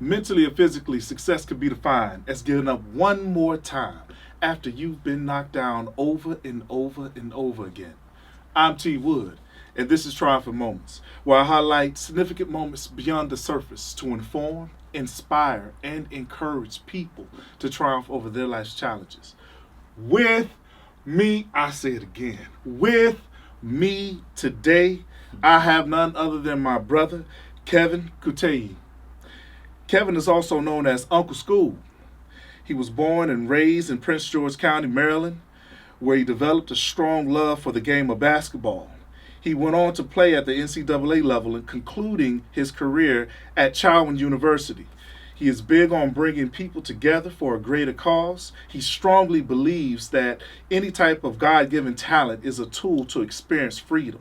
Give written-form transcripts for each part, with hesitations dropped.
Mentally or physically, success could be defined as getting up one more time after you've been knocked down over and over and over again. I'm T. Wood, and this is Triumphant Moments, where I highlight significant moments beyond the surface to inform, inspire, and encourage people to triumph over their life's challenges. With me, I say it again, with me today, I have none other than my brother, Kevin Kuteyi. Kevin is also known as Uncle Skobb. He was born and raised in Prince George County, Maryland, where he developed a strong love for the game of basketball. He went on to play at the NCAA level and concluding his career at Chowan University. He is big on bringing people together for a greater cause. He strongly believes that any type of God-given talent is a tool to experience freedom.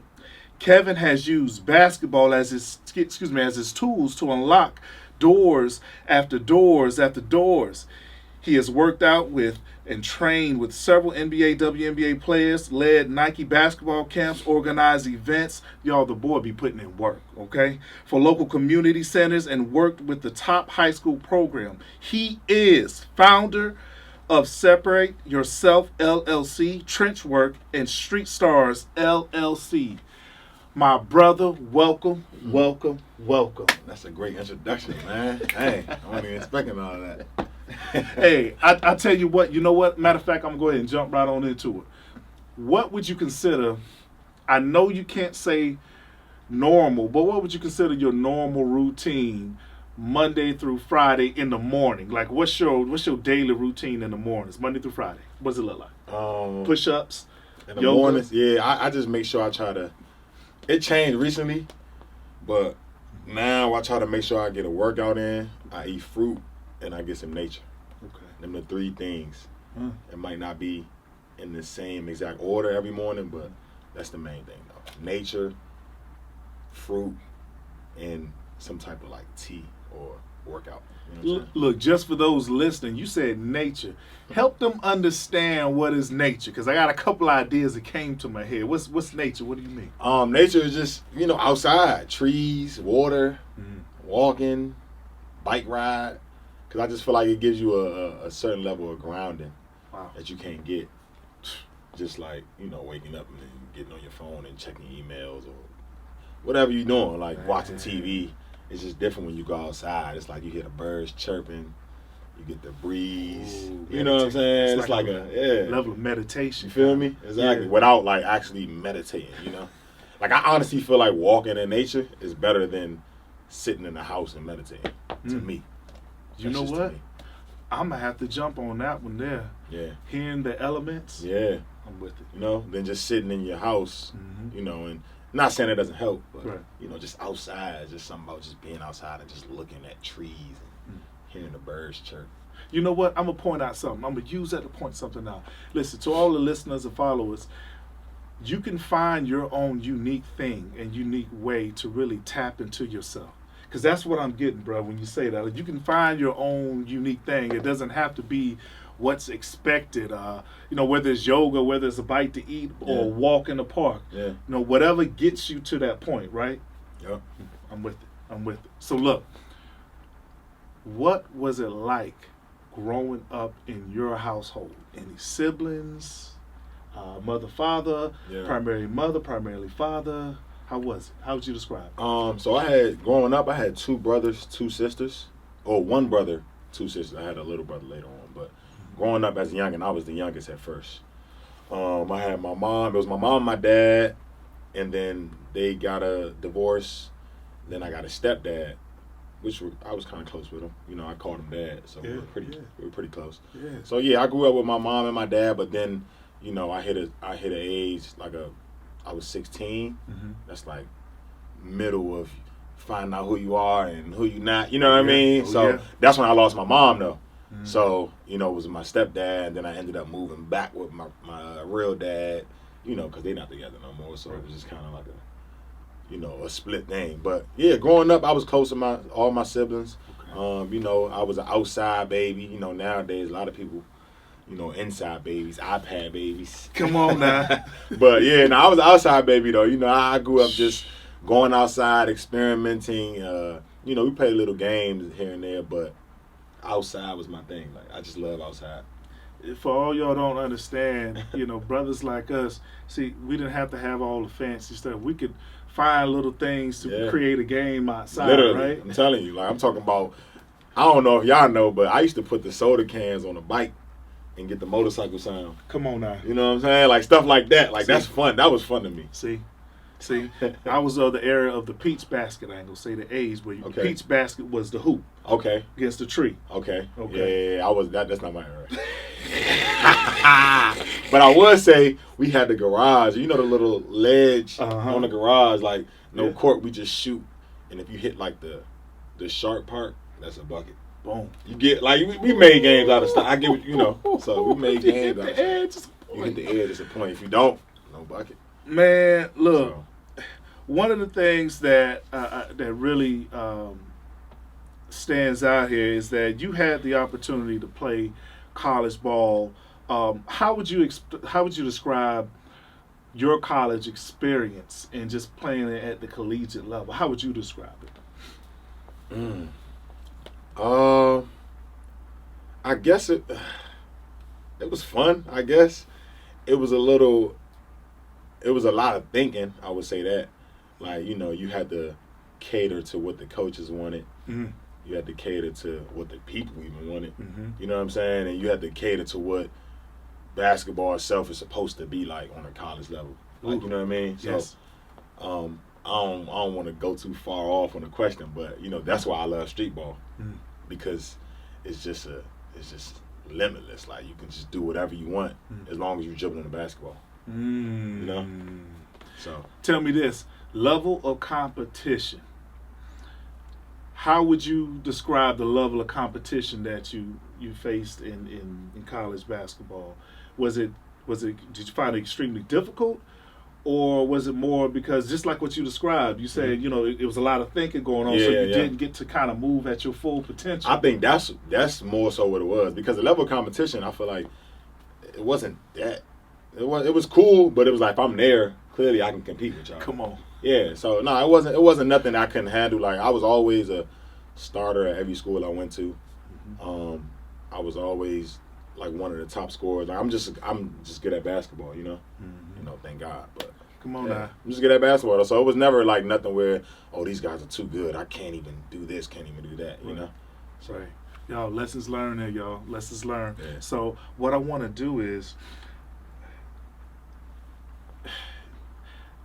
Kevin has used basketball as his tools to unlock doors after doors after doors. He has worked out with and trained with several NBA, WNBA players, led Nike basketball camps, organized events. Y'all, the boy be putting in work, okay? For local community centers and worked with the top high school program. He is founder of Separate Yourself LLC, Trench Work, and Street Stars LLC. My brother, welcome, welcome, welcome. That's a great introduction, man. Hey, I wasn't even expecting all that. Hey, I tell you what, you know what? Matter of fact, I'm going to go ahead and jump right on into it. What would you consider, I know you can't say normal, but what would you consider your normal routine Monday through Friday in the morning? Like, what's your daily routine in the mornings, Monday through Friday? What does it look like? Push-ups? In the yoga? mornings, yeah, I just make sure I try to, it changed recently, but now I try to make sure I get a workout in, I eat fruit, and I get some nature. Okay. Them the three things. It might not be in the same exact order every morning, but that's the main thing, though. Nature, fruit, and some type of like tea or workout. You know what I'm saying? Look, just for those listening, you said nature. Help them understand what is nature, because I got a couple ideas that came to my head. What's nature? What do you mean? Nature is just, outside. Trees, water, walking, bike ride. Because I just feel like it gives you a certain level of grounding that you can't get just like, waking up and then getting on your phone and checking emails or whatever you're doing, like watching TV. It's just different when you go outside. It's like you hear the birds chirping, you get the breeze. You know what I'm saying? It's like a level of meditation. You feel me? Exactly. Yeah. Without like actually meditating, Like I honestly feel like walking in nature is better than sitting in the house and meditating to me. You know what? I'm going to have to jump on that one there. Yeah. Hearing the elements. Yeah. I'm with it. Than just sitting in your house, and not saying it doesn't help, but, just outside, just something about just being outside and just looking at trees and hearing the birds chirp. You know what? I'm going to point out something. I'm going to use that to point something out. Listen, to all the listeners and followers, you can find your own unique thing and unique way to really tap into yourself. Because that's what I'm getting, bro, when you say that. You can find your own unique thing. It doesn't have to be what's expected, whether it's yoga, whether it's a bite to eat, or a walk in the park. Yeah. Whatever gets you to that point, right? Yep. I'm with it. So look, what was it like growing up in your household? Any siblings? Mother, father? Yeah. Primarily mother, primarily father? How was it? How would you describe it? So growing up, I had two brothers, two sisters. Or one brother, two sisters. I had a little brother later on. But growing up as a youngin', I was the youngest at first. I had my mom. It was my mom and my dad. And then they got a divorce. Then I got a stepdad, which I was kind of close with him. I called him dad. So we were pretty close. Yeah. So, I grew up with my mom and my dad. But then, I hit an age I was 16. That's like middle of finding out who you are and who you not. You know what I mean? So that's when I lost my mom, though. So, it was my stepdad. And then I ended up moving back with my real dad, because they're not together no more. So it was just kind of like a split thing. But, growing up, I was close to all my siblings. Okay. I was an outside baby. Nowadays, a lot of people inside babies, iPad babies. Come on now. But I was an outside baby though. I grew up just going outside, experimenting, you know, we played little games here and there, but outside was my thing. Like, I just love outside. For all y'all don't understand, you know, brothers like us, see, we didn't have to have all the fancy stuff. We could find little things to create a game outside, Literally, right? I'm telling you. Like, I'm talking about, I don't know if y'all know, but I used to put the soda cans on the bike and get the motorcycle sound. Come on now. You know what I'm saying? Like, stuff like that. Like, See? that's fun. That was fun to me. See, I was of the era of the peach basket. I ain't gonna say the age, but the peach basket was the hoop. Okay. Against the tree. Okay. Yeah. I was that's not my era. But I would say we had the garage. You know the little ledge on the garage, like no court. We just shoot, and if you hit like the sharp part, that's a bucket. Boom. You get like we made games out of stuff. I get what you know. So we made games out of stuff. You hit the edge, it's a point. If you don't, no bucket. Man, look. So. One of the things that that really stands out here is that you had the opportunity to play college ball. How would you describe your college experience and just playing it at the collegiate level? How would you describe it? I guess it was fun. I guess it was a lot of thinking. I would say that. Like, you know, you had to cater to what the coaches wanted. Mm-hmm. You had to cater to what the people even wanted. Mm-hmm. You know what I'm saying? And you had to cater to what basketball itself is supposed to be like on a college level. Like, you know what I mean? Yes. So, I don't want to go too far off on the question, but you know that's why I love street ball because it's just limitless. Like you can just do whatever you want as long as you're dribbling the basketball. You know. So tell me this. Level of competition. How would you describe the level of competition that you faced in college basketball? Did you find it extremely difficult, or was it more because just like what you described, you said you know it was a lot of thinking going on, so you didn't get to kind of move at your full potential? I think that's more so what it was because the level of competition, I feel like it wasn't that. It was cool, but it was like if I'm there, clearly I can compete with y'all. Come on. Yeah, so no, it wasn't nothing I couldn't handle. Like I was always a starter at every school I went to. I was always like one of the top scorers. Like, I'm just good at basketball, you know. You know, thank God. But come on now, I'm just good at basketball. So it was never like nothing where these guys are too good. I can't even do this, can't even do that, you know. So, right, y'all. Lessons learned there, y'all. Lessons learned. Yeah. So what I want to do is.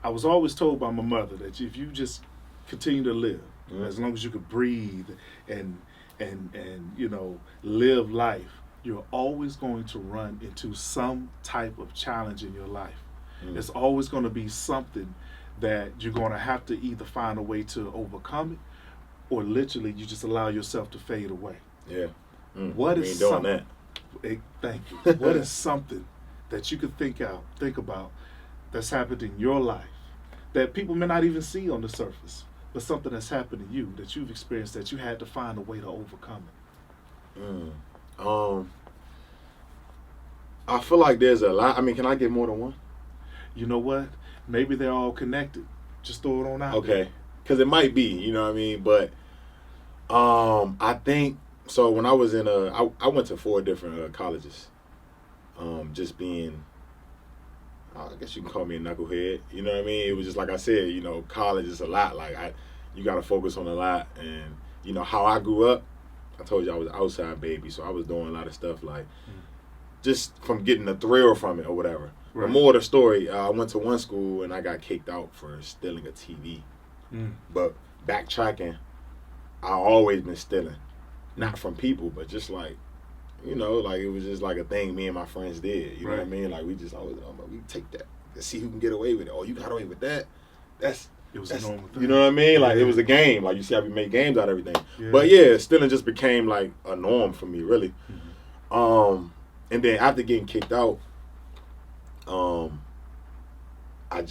I was always told by my mother that if you just continue to live, as long as you could breathe and you know live life, you're always going to run into some type of challenge in your life. There's always going to be something that you're going to have to either find a way to overcome it, or literally you just allow yourself to fade away. Yeah. What is something? Thank you. What is something that you could think about that's happened in your life that people may not even see on the surface, but something that's happened to you that you've experienced that you had to find a way to overcome it? I feel like there's a lot. I mean, can I get more than one? You know what? Maybe they're all connected. Just throw it on out. Okay, because it might be. You know what I mean? But I think so. When I was in I went to 4 different colleges. Just being. I guess you can call me a knucklehead. You know what I mean? It was just like I said, you know, college is a lot. Like you got to focus on a lot. And you know how I grew up. I told you I was an outside baby, so I was doing a lot of stuff like just from getting the thrill from it or whatever. Right. But more of the story, I went to one school and I got kicked out for stealing a TV. But backtracking, I always been stealing, not from people, but just like. You know, like it was just like a thing me and my friends did. You know what I mean? Like we just always, we take that. Let's see who can get away with it. Oh, you got away with that? It was a normal thing. You know what I mean? Like it was a game. Like you see how we make games out of everything. Yeah. But yeah, stealing just became like a norm for me, really. And then after getting kicked out, I had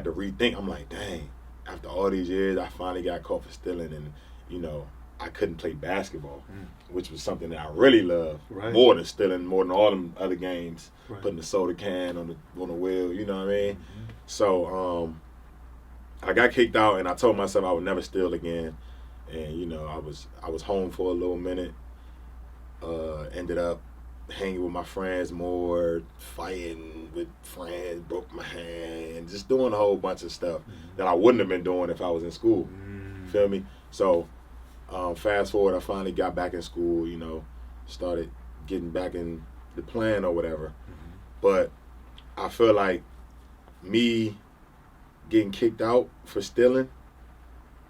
to rethink. I'm like, dang, after all these years, I finally got caught for stealing, and you know. I couldn't play basketball, which was something that I really loved more than stealing, more than all them other games, putting the soda can on the wheel, you know what I mean? So I got kicked out, and I told myself I would never steal again. And you know, I was home for a little minute. Ended up hanging with my friends more, fighting with friends, broke my hand, just doing a whole bunch of stuff that I wouldn't have been doing if I was in school. Feel me? So fast forward, I finally got back in school. You know, started getting back in the plan or whatever. But I feel like me getting kicked out for stealing,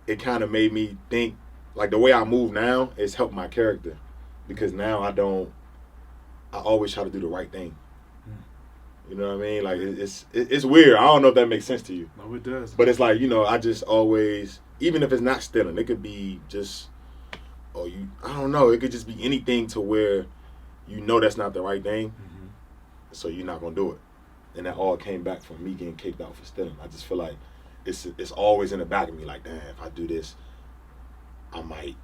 it kind of made me think, like the way I move now, it's helped my character, because now I always try to do the right thing. You know what I mean? Like it's weird. I don't know if that makes sense to you. No, it does. But it's like, you know, I just always, even if it's not stealing, it could be just, I don't know, it could just be anything to where you know that's not the right thing, so you're not gonna do it. And that all came back from me getting kicked out for stealing. I just feel like it's always in the back of me, like, damn, if I do this, I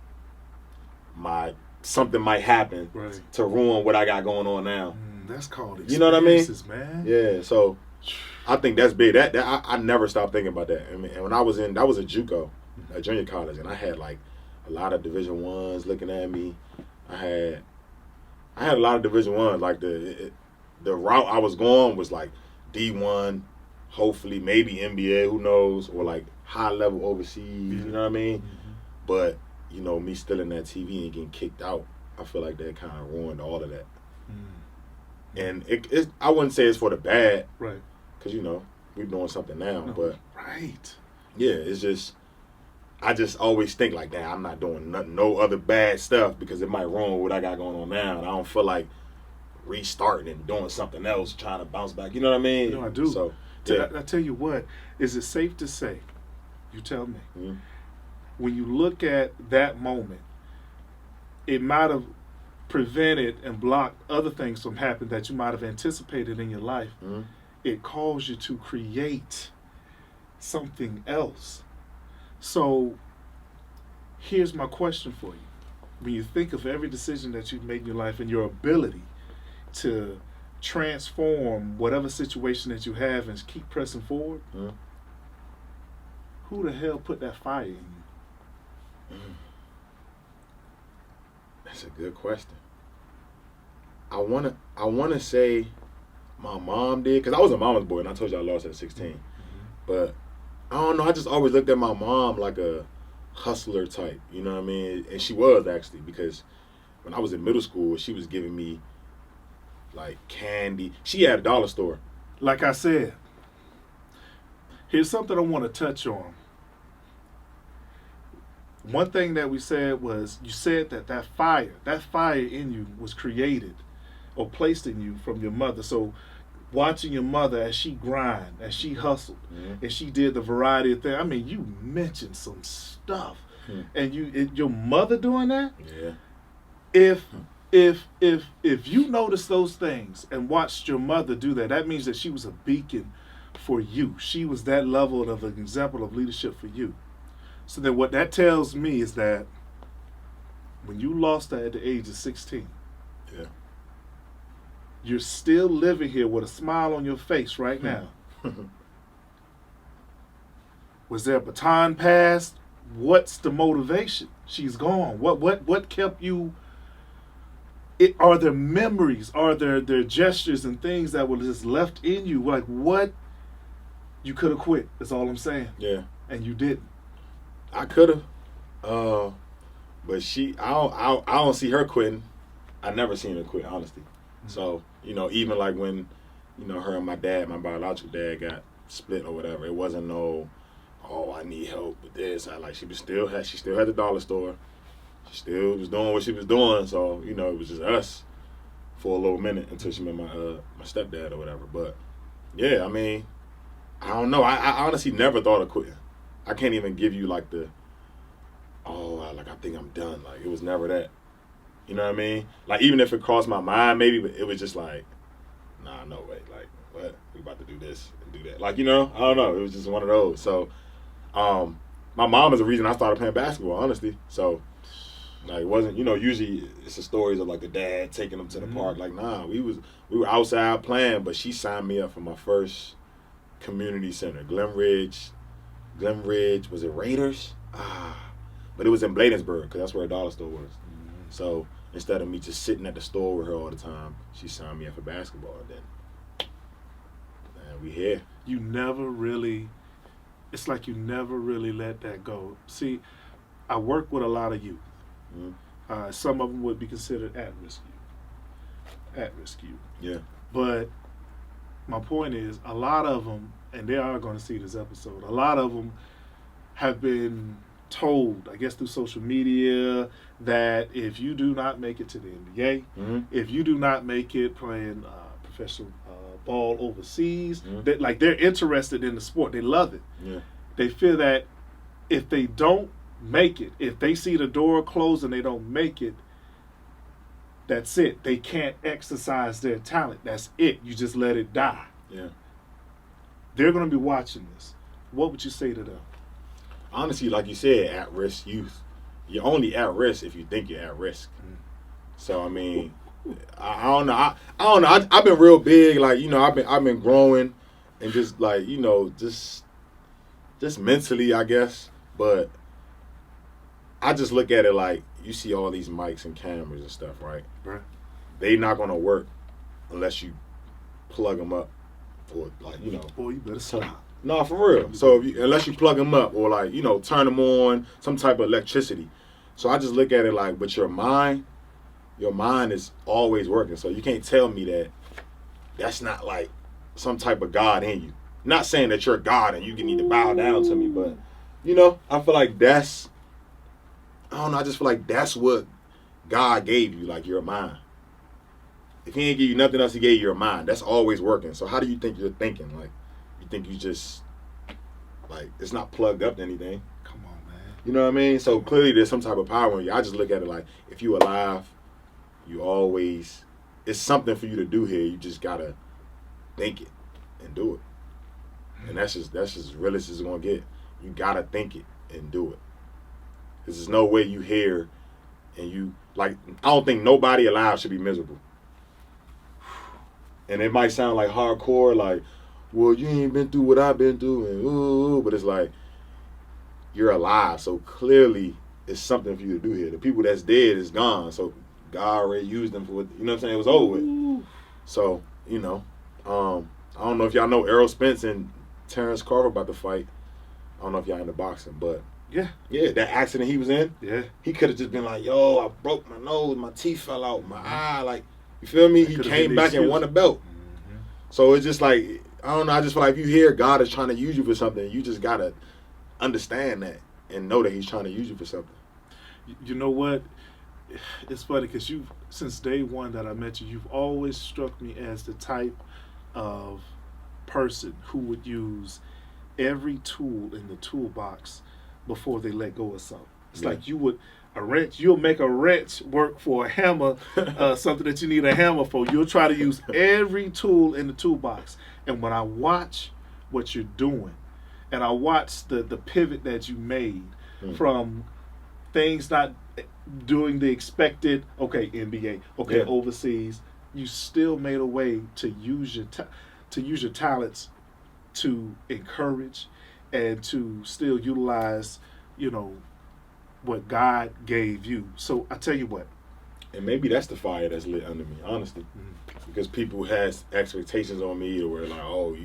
something might happen to ruin what I got going on now. That's called experiences, you know what I mean? Man. Yeah, so I think that's big. That I never stopped thinking about that. I mean, and when I was that was a JUCO, a junior college, and I had like a lot of Division I's looking at me. I had a lot of Division I's. Like the route I was going was like D1, hopefully maybe NBA, who knows, or like high level overseas. You know what I mean? But you know, me stealing that TV and getting kicked out, I feel like that kind of ruined all of that. And I wouldn't say it's for the bad, right? Because you know we're doing something now, but yeah, it's just I just always think like, damn, I'm not doing no other bad stuff because it might ruin what I got going on now, and I don't feel like restarting and doing something else, trying to bounce back. You know what I mean? No, I do. So yeah. I tell you what, is it safe to say? You tell me. When you look at that moment, it might have prevented and blocked other things from happening that you might have anticipated in your life. It caused you to create something else. So here's my question for you. When you think of every decision that you've made in your life and your ability to transform whatever situation that you have and keep pressing forward, who the hell put that fire in you? That's a good question. I wanna say my mom did, because I was a mama's boy, and I told you I lost at 16. But I don't know. I just always looked at my mom like a hustler type. You know what I mean? And she was, actually, because when I was in middle school, she was giving me like candy. She had a dollar store. Like I said, here's something I want to touch on. One thing that we said was, you said that fire in you was created or placed in you from your mother. So watching your mother as she grind, as she hustled, and she did the variety of things. I mean, you mentioned some stuff, and your mother doing that. Yeah. If you noticed those things and watched your mother do that, that means that she was a beacon for you. She was that level of an example of leadership for you. So then what that tells me is that when you lost her at the age of 16, you're still living here with a smile on your face right now. Was there a baton passed? What's the motivation? She's gone. What kept you? Are there memories? Are there gestures and things that were just left in you? Like, what? You could have quit. That's all I'm saying. Yeah. And you didn't. I could have, but I don't see her quitting. I never seen her quit, honestly. So, you know, even like when, you know, her and my biological dad got split or whatever, it wasn't no, I need help with this. She still had the dollar store. She still was doing what she was doing. So, you know, it was just us for a little minute until she met my stepdad or whatever. But yeah, I mean, I don't know. I honestly never thought of quitting. I can't even give you like I think I'm done. Like, it was never that. You know what I mean? Like, even if it crossed my mind, maybe, but it was just like, nah, no way. Like, what? We about to do this and do that. Like, you know, I don't know. It was just one of those. So, my mom is the reason I started playing basketball, honestly. So, like, it wasn't, you know, usually it's the stories of like the dad taking them to the park. Like, nah, we were outside playing, but she signed me up for my first community center, Glen Ridge Glen Ridge. Was it Raiders? But it was in Bladensburg because that's where a dollar store was. So instead of me just sitting at the store with her all the time, she signed me up for basketball. And then, man, we here. You never really. It's like you never really let that go. See, I work with a lot of youth. Some of them would be considered at-risk youth. At-risk youth. Yeah. But my point is, a lot of them, and they are going to see this episode, a lot of them have been told, I guess through social media, that if you do not make it to the NBA, if you do not make it playing professional ball overseas, that like they're interested in the sport, they love it. Yeah. They feel that if they don't make it, if they see the door closed and they don't make it, that's it. They can't exercise their talent. That's it. You just let it die. Yeah. They're going to be watching this. What would you say to them? Honestly, like you said, at-risk youth. You're only at risk if you think you're at risk. So I mean, I don't know. I don't know. I've been real big. Like, you know, I've been growing and just like, you know, just mentally, I guess. But I just look at it like you see all these mics and cameras and stuff, right? Right. They not gonna work unless you plug them up or like, you know. Boy, you better stop. No, for real. So unless you plug them up or like, you know, turn them on, some type of electricity. So I just look at it like, but your mind is always working. So you can't tell me that that's not like some type of God in you. Not saying that you're God and you can need to bow down to me, but, you know, I feel like I don't know, I just feel like that's what God gave you, like your mind. If he ain't give you nothing else, he gave you your mind. That's always working. So how do you think you're thinking? Like, you think you just, like, it's not plugged up to anything. Come on, man. You know what I mean? So clearly there's some type of power in you. I just look at it like, if you alive, you always, it's something for you to do here. You just got to think it and do it. And that's just as real as it's going to get. You got to think it and do it. Because there's no way you hear and you, like, I don't think nobody alive should be miserable. And it might sound like hardcore, like, well, you ain't been through what I've been through, and ooh, but it's like, you're alive, so clearly it's something for you to do here. The people that's dead is gone, so God already used them for what, you know what I'm saying, it was over with. So, you know, I don't know if y'all know Errol Spence and Terrence Crawford about to fight. I don't know if y'all into boxing, but yeah, that accident he was in, he could have just been like, yo, I broke my nose, my teeth fell out, my eye, like, you feel me? He came back and won a belt. So it's just like, I don't know, I just feel like if you hear God is trying to use you for something, you just got to understand that and know that he's trying to use you for something. You know what? It's funny because since day one that I met you, you've always struck me as the type of person who would use every tool in the toolbox before they let go of something. It's like you'll make a wrench work for a hammer, something that you need a hammer for. You'll try to use every tool in the toolbox. And when I watch what you're doing, and I watch the pivot that you made from things not doing the expected, okay, NBA, okay, overseas, you still made a way to use your talents to encourage and to still utilize, you know, what God gave you. So I tell you what. And maybe that's the fire that's lit under me, honestly. Because people has expectations on me where like, oh,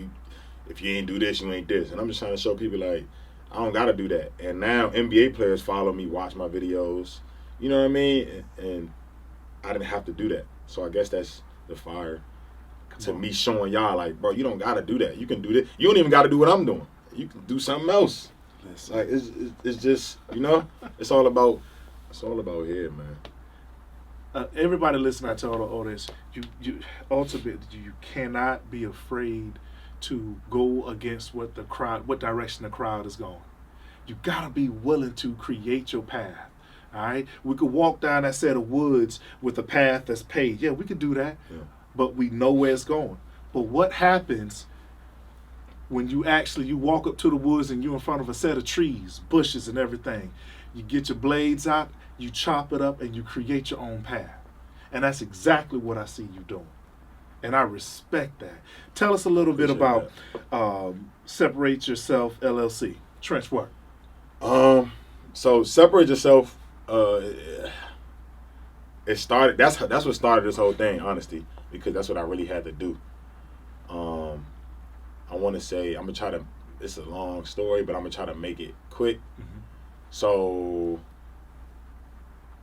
if you ain't do this, you ain't this. And I'm just trying to show people like, I don't got to do that. And now NBA players follow me, watch my videos. You know what I mean? And I didn't have to do that. So I guess that's the fire to me showing y'all like, bro, you don't got to do that. You can do this. You don't even got to do what I'm doing. You can do something else. Like it's just, you know, it's all about here, man. Everybody listening to all this, you ultimately you cannot be afraid to go against what direction the crowd is going. You gotta be willing to create your path. All right, we could walk down that set of woods with a path that's paved. Yeah, we could do that, but we know where it's going. But what happens when you walk up to the woods and you're in front of a set of trees, bushes, and everything? You get your blades out, you chop it up, and you create your own path. And that's exactly what I see you doing. And I respect that. Tell us a little bit about Separate Yourself LLC. trench work? So separate yourself. It started. That's what started this whole thing, honestly, because that's what I really had to do. I want to say I'm gonna try to. It's a long story, but I'm gonna try to make it quick. Mm-hmm. So,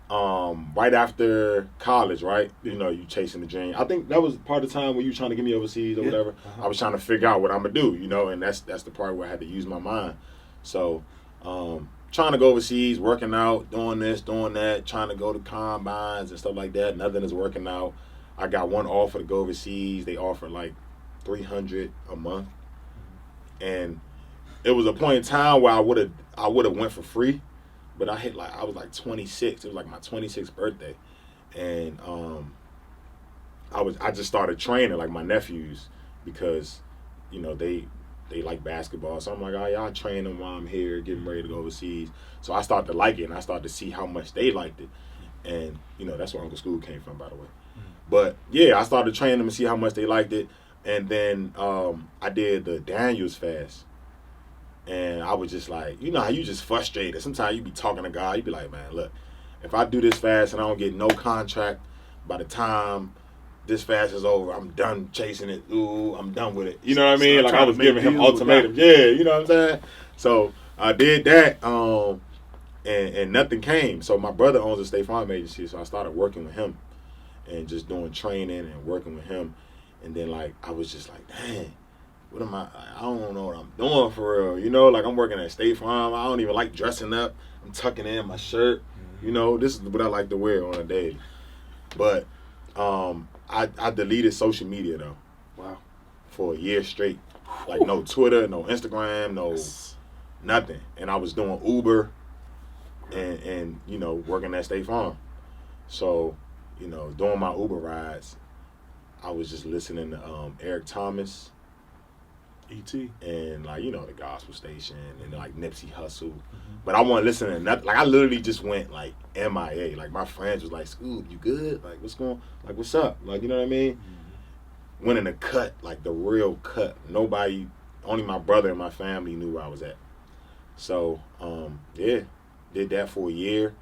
right after college, right? You know, you chasing the dream. I think that was part of the time when you were trying to get me overseas or whatever. Uh-huh. I was trying to figure out what I'm gonna do, you know, and that's the part where I had to use my mind. So, trying to go overseas, working out, doing this, doing that, trying to go to combines and stuff like that. Nothing is working out. I got one offer to go overseas. They offered like $300 a month, and it was a point in time where I would have went for free, but I was like 26. It was like my 26th birthday, and I just started training like my nephews because, you know, they like basketball. So I'm like, oh, y'all train them while I'm here, getting ready to go overseas. So I started to like it, and I started to see how much they liked it. And, you know, that's where Uncle Skobb came from, by the way. But, yeah, I started training them and see how much they liked it. And then I did the Daniels fast. And I was just like, you know how you just frustrated. Sometimes you be talking to God. You be like, man, look, if I do this fast and I don't get no contract by the time this fast is over, I'm done chasing it. Ooh, I'm done with it. You know what I mean? Like I was giving him ultimatums. Yeah, you know what I'm saying? So I did that, and nothing came. So my brother owns a State Farm agency, so I started working with him and just doing training and working with him. And then like I was just like, dang, what am I don't know what I'm doing for real. You know, like I'm working at State Farm. I don't even like dressing up. I'm tucking in my shirt. You know, this is what I like to wear on a day. But I deleted social media though. Wow. For a year straight. Like no Twitter, no Instagram, no nothing. And I was doing Uber and you know, working at State Farm. So, you know, doing my Uber rides, I was just listening to Eric Thomas, E.T. and like, you know, the gospel station and like Nipsey Hussle. But I wasn't listening to nothing. Like I literally just went like MIA. Like my friends was like, Skoob, you good? Like what's up? Like, you know what I mean? Went in the cut, like the real cut. Nobody, only my brother and my family knew where I was at. So, yeah, did that for a year.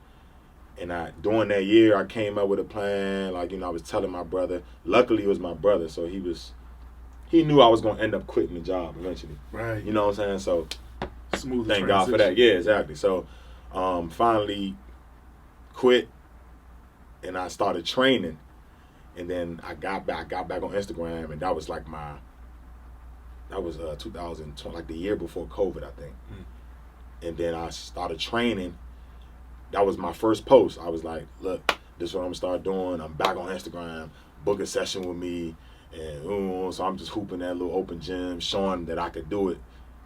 And during that year, I came up with a plan. Like, you know, I was telling my brother. Luckily, it was my brother, so he knew I was going to end up quitting the job eventually. Right. You know what I'm saying? So, smooth. Thank God for that. Yeah, exactly. So, finally quit, and I started training. And then I got back on Instagram, and that was like 2020, like the year before COVID, I think. And then I started training. That was my first post. I was like, look, this is what I'm gonna start doing. I'm back on Instagram. Book a session with me. And so I'm just hooping that little open gym, showing that I could do it.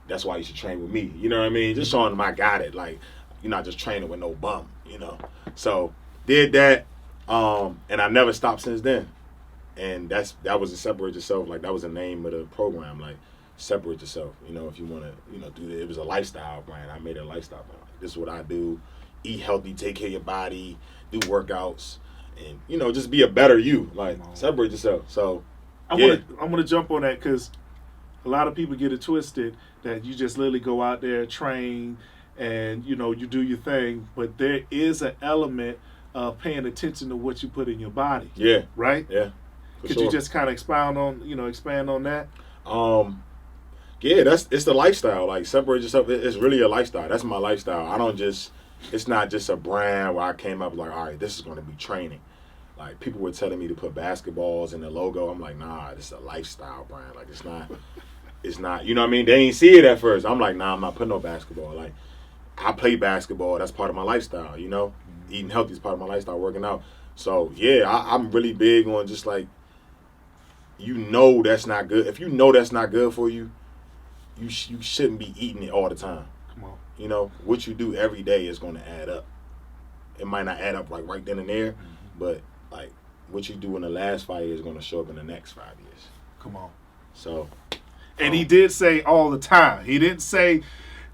That's why you should train with me. You know what I mean? Just showing them I got it. Like, you're not just training with no bum, you know? So did that, and I never stopped since then. And that was a Separate Yourself. Like, that was the name of the program. Like, separate yourself. You know, if you want to, you know, do that. It was a lifestyle brand. I made it a lifestyle brand. Like, this is what I do. Eat healthy, take care of your body, do workouts, and, you know, just be a better you. Like, separate yourself. So, I want to jump on that because a lot of people get it twisted that you just literally go out there, train, and, you know, you do your thing. But there is an element of paying attention to what you put in your body. Yeah. Right? Yeah. Could you just kind of expand on that? Yeah, it's the lifestyle. Like, separate yourself. It's really a lifestyle. That's my lifestyle. I don't just. It's not just a brand where I came up like, all right, this is going to be training. Like, people were telling me to put basketballs in the logo. I'm like, nah, this is a lifestyle brand. Like, it's not, you know what I mean? They ain't see it at first. I'm like, nah, I'm not putting no basketball. Like, I play basketball. That's part of my lifestyle, you know? Eating healthy is part of my lifestyle, working out. So, yeah, I'm really big on just like, you know that's not good. If you know that's not good for you, you shouldn't be eating it all the time. Come on. You know, what you do every day is going to add up. It might not add up like right then and there, but like what you do in the last 5 years is going to show up in the next 5 years. Come on. So, and he did say all the time. He didn't say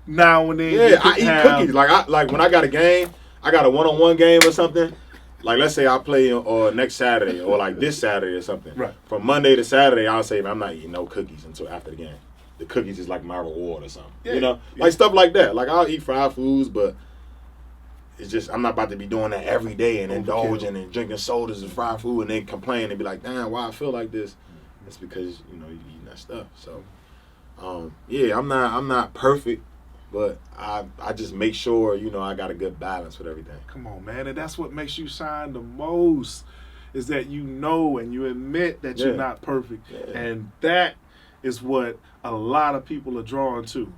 now and then. Yeah, I eat cookies. Like when I got a game, I got a one-on-one game or something. Like, let's say I play or next Saturday or like this Saturday or something. Right. From Monday to Saturday, I'll say, I'm not eating no cookies until after the game. the cookies is like my reward or something. Yeah, You know, yeah. like stuff like that. Like I'll eat fried foods, but it's just I'm not about to be doing that every day and indulging and drinking sodas and fried food and then complain and be like, damn, why I feel like this? It's because you eating that stuff. So yeah, I'm not perfect, but I just make sure I got a good balance with everything. Come on, man, and that's what makes you shine the most. Is that you know and you admit that you're not perfect, and that is what a lot of people are drawn to.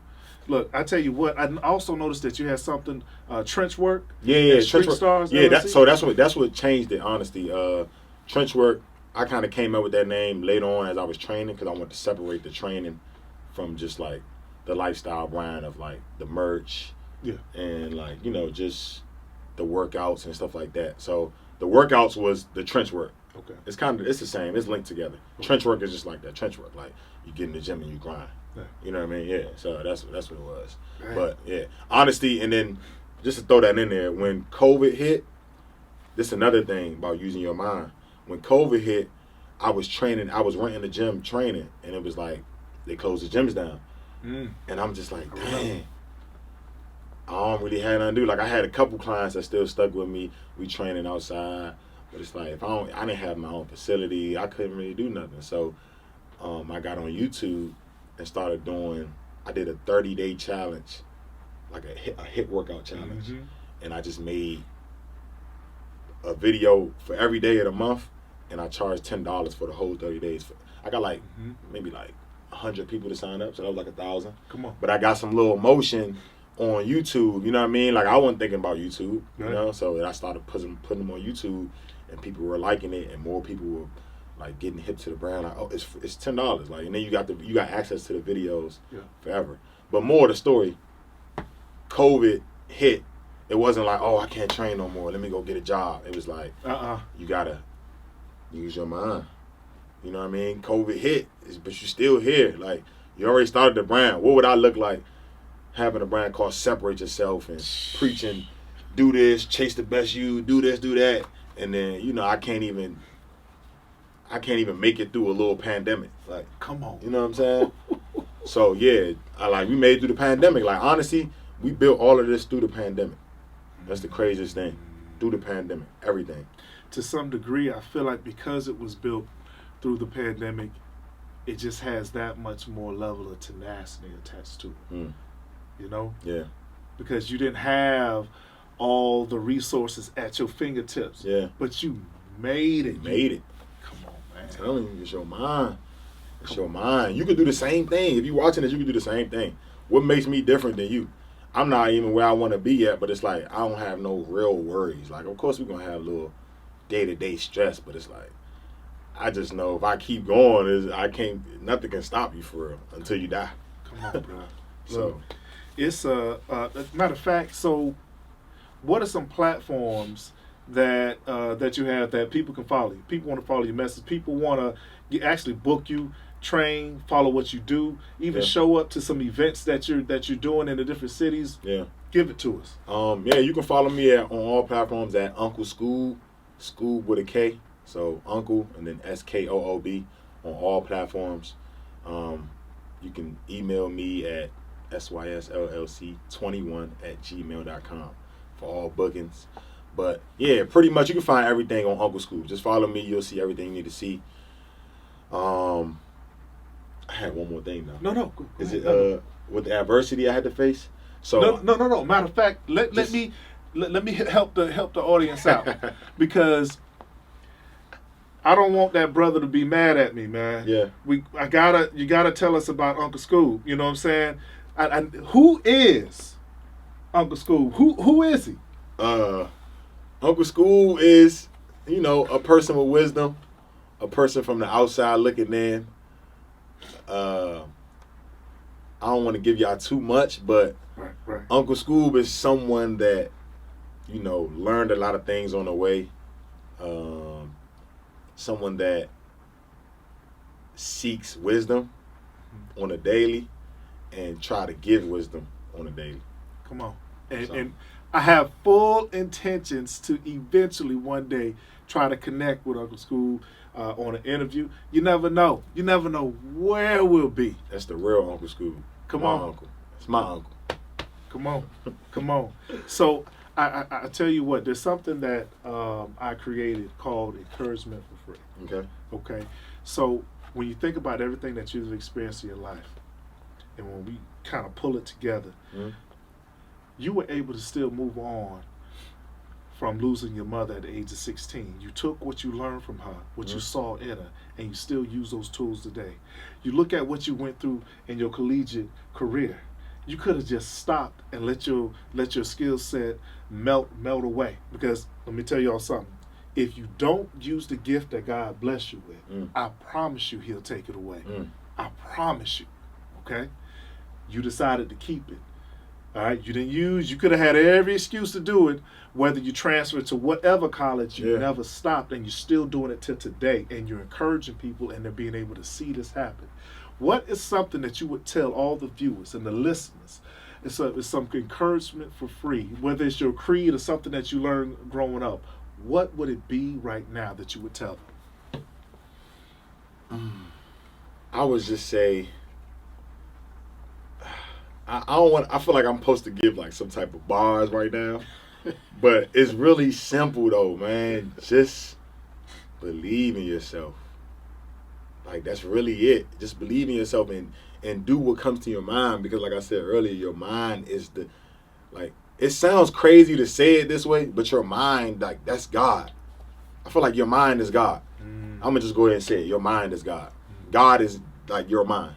Look, I tell you what. I also noticed that you had something trench work. Yeah, Street trench Stars. Yeah, LLC? that's what changed it. Honestly, trench work. I kind of came up with that name later on as I was training because I wanted to separate the training from just like the lifestyle brand of like the merch, and like just the workouts and stuff like that. So the workouts was the trench work. Okay. It's the same. It's linked together. Okay. Trench work is just like that. Trench work, like you get in the gym and you grind. Yeah. You know what I mean? Yeah. So that's what it was. Right. But yeah, honesty, and then just to throw that in there, when COVID hit, this is another thing about using your mind. When COVID hit, I was training. I was renting the gym training, and it was like they closed the gyms down, and I'm just like, dang. I don't really have nothing to do. Like I had a couple clients that still stuck with me. We training outside, but it's like if I didn't have my own facility, I couldn't really do nothing. So I got on YouTube and started doing. I did a 30-day challenge, like a hit workout challenge, and I just made a video for every day of the month, and I charged $10 for the whole 30 days. I got like maybe like 100 people to sign up, so that was like 1,000. Come on. But I got some little motion on YouTube, you know what I mean? Like I wasn't thinking about YouTube, so I started putting them on YouTube, and people were liking it, and more people were like getting hip to the brand. Like, oh, it's $10, like, and then you got access to the videos forever. But more of the story, COVID hit. It wasn't like, oh, I can't train no more. Let me go get a job. It was like, you gotta use your mind. You know what I mean? COVID hit, but you're still here. Like you already started the brand. What would I look like? Having a brand called Separate Yourself and preaching, do this, chase the best you, do this, do that, and then I can't even make it through a little pandemic. Like, come on, you know what I'm saying? So yeah, we made it through the pandemic. Like honestly, we built all of this through the pandemic. That's the craziest thing. Through the pandemic, everything. To some degree, I feel like because it was built through the pandemic, it just has that much more level of tenacity attached to it. You know? Yeah. Because you didn't have all the resources at your fingertips. Yeah. But you made it. Come on, man. I'm telling you, it's your mind. It's your mind. You could do the same thing. If you're watching this, you could do the same thing. What makes me different than you? I'm not even where I want to be yet, but it's like I don't have no real worries. Like, of course, we're going to have a little day-to-day stress, but it's like I just know if I keep going, nothing can stop you for real until you die. Come on, bro. So. Look, it's matter of fact. So, what are some platforms that you have that people can follow you? People want to follow your message. People want to actually book you, train, follow what you do, even show up to some events that you're doing in the different cities. Yeah, give it to us. You can follow me on all platforms at Uncle Skobb, Skoob with a K. So Uncle and then SKOOB on all platforms. You can email me at syslllc21@gmail.com for all bookings. But yeah, pretty much you can find everything on Uncle Skobb. Just follow me, you'll see everything you need to see. I had one more thing though. No. Go Is ahead. it with the adversity I had to face? So No. Matter of fact, let me help the audience out because I don't want that brother to be mad at me, man. Yeah. You gotta tell us about Uncle Skobb. You know what I'm saying? Who is Uncle Skobb? Who is he? Uncle Skobb is, a person with wisdom, a person from the outside looking in. I don't want to give y'all too much, but right. Uncle Skobb is someone that, learned a lot of things on the way. Someone that seeks wisdom on a daily and try to give wisdom on a daily. Come on. And I have full intentions to eventually one day try to connect with Uncle Skobb on an interview. You never know. You never know where we'll be. That's the real Uncle Skobb. Come my on. uncle. It's my uncle. Come on. Come on. So I tell you what, there's something that I created called encouragement for free. Okay. Okay. So when you think about everything that you've experienced in your life, and when we kind of pull it together, you were able to still move on from losing your mother at the age of 16. You took what you learned from her, what you saw in her, and you still use those tools today. You look at what you went through in your collegiate career. You could have just stopped and let your skill set melt away. Because let me tell y'all something. If you don't use the gift that God blessed you with, I promise you He'll take it away. I promise you. Okay? You decided to keep it. All right? You could have had every excuse to do it, whether you transferred to whatever college, you never stopped, and you're still doing it till today, and you're encouraging people, and they're being able to see this happen. What is something that you would tell all the viewers and the listeners? It's some encouragement for free, whether it's your creed or something that you learned growing up. What would it be right now that you would tell them? I would just say, I feel like I'm supposed to give like some type of bars right now, but it's really simple though, man. Just believe in yourself. Like that's really it. Just believe in yourself and do what comes to your mind, because like I said earlier, your mind is it sounds crazy to say it this way, but your mind, like, that's God. I feel like your mind is God. I'm gonna just go ahead and say it. Your mind is God. God is like your mind.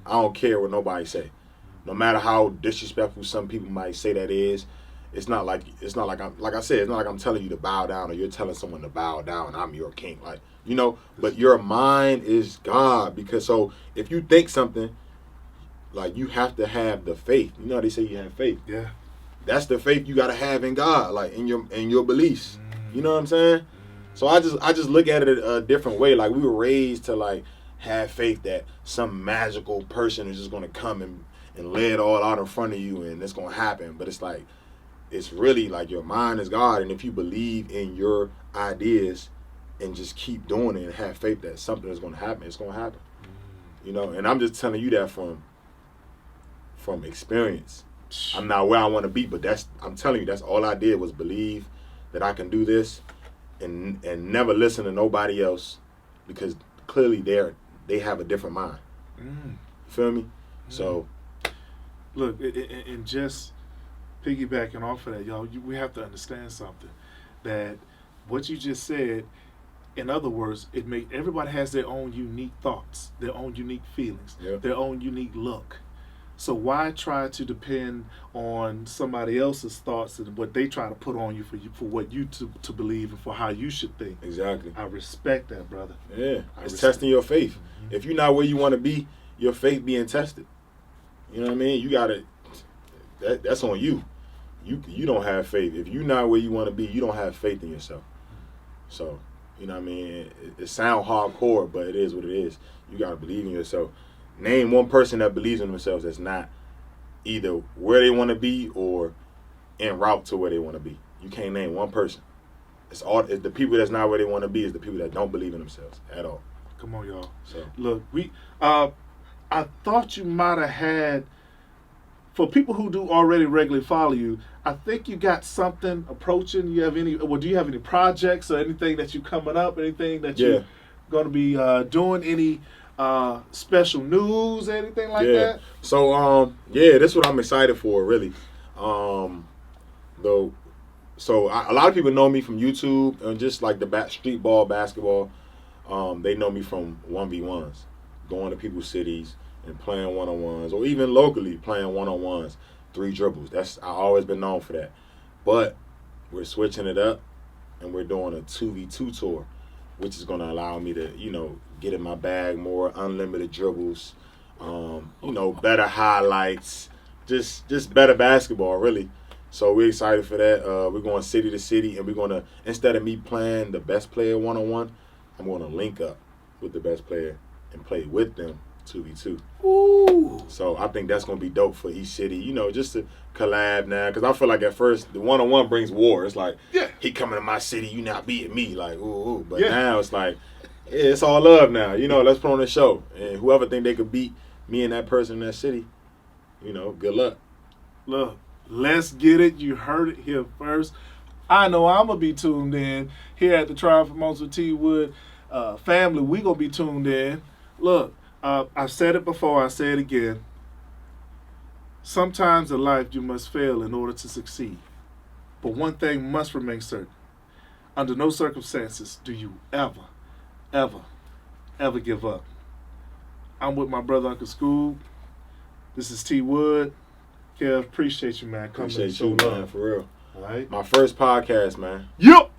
I don't care what nobody say. No matter how disrespectful some people might say that is, it's not like I'm, like I said, it's not like I'm telling you to bow down or you're telling someone to bow down. I'm your king, like, you know. But your mind is God, because so if you think something, like, you have to have the faith. You know how they say you have faith. Yeah. That's the faith you gotta have in God, like in your beliefs. You know what I'm saying? So I just look at it a different way. Like, we were raised to like have faith that some magical person is just gonna come and lay it all out in front of you and it's gonna happen. But it's like, it's really like your mind is God, and if you believe in your ideas and just keep doing it and have faith that something is gonna happen, it's gonna happen. You know, and I'm just telling you that from experience. I'm not where I want to be, but I'm telling you, that's all I did was believe that I can do this and never listen to nobody else, because clearly they have a different mind. You feel me? So look, and just piggybacking off of that, y'all, we have to understand something, that what you just said, in other words, everybody has their own unique thoughts, their own unique feelings, their own unique look. So why try to depend on somebody else's thoughts and what they try to put on you for what you to believe and for how you should think? Exactly. I respect that, brother. Yeah, it's testing your faith. If you're not where you want to be, your faith being tested. You know what I mean? You gotta. That's on you. You don't have faith. If you're not where you want to be, you don't have faith in yourself. So, you know what I mean? It sounds hardcore, but it is what it is. You gotta believe in yourself. Name one person that believes in themselves that's not either where they want to be or en route to where they want to be. You can't name one person. It's the people that's not where they want to be is the people that don't believe in themselves at all. Come on, y'all. So look, I thought you might have had, for people who do already regularly follow you, I think you got something approaching. Do you have any projects or anything that you coming up? Anything that you're going to be doing? Any special news, anything like that? So that's what I'm excited for, really. A lot of people know me from YouTube and just like the street ball basketball. They know me from 1v1s, going to people's cities and playing one-on-ones, or even locally playing one-on-ones, 3 dribbles. I've always been known for that. But we're switching it up and we're doing a 2v2 tour, which is going to allow me to, get in my bag more, unlimited dribbles, better highlights, just better basketball, really. So we're excited for that. We're going city to city, and we're going to, instead of me playing the best player one-on-one, I'm going to link up with the best player and play with them 2v2. Ooh. So I think that's gonna be dope for each city, you know, just to collab now. Because I feel like at first the one-on-one brings war. It's like, Yeah. he coming to my city, you not beating me, like ooh. But Yeah. now it's like, yeah, it's all love now. You know, let's put on a show, and whoever think they could beat me and that person in that city, you know, good luck. Look, let's get it. You heard it here first. I know I'm going to be tuned in here at the Triumphant Moments with T. Wood family. We going to be tuned in. Look, I've said it before. I say it again. Sometimes in life you must fail in order to succeed. But one thing must remain certain. Under no circumstances do you ever give up. I'm with my brother, Uncle Skobb. This is T. Wood. Kev, appreciate you, man. Appreciate you, man, for real. All right. My first podcast, man. Yup.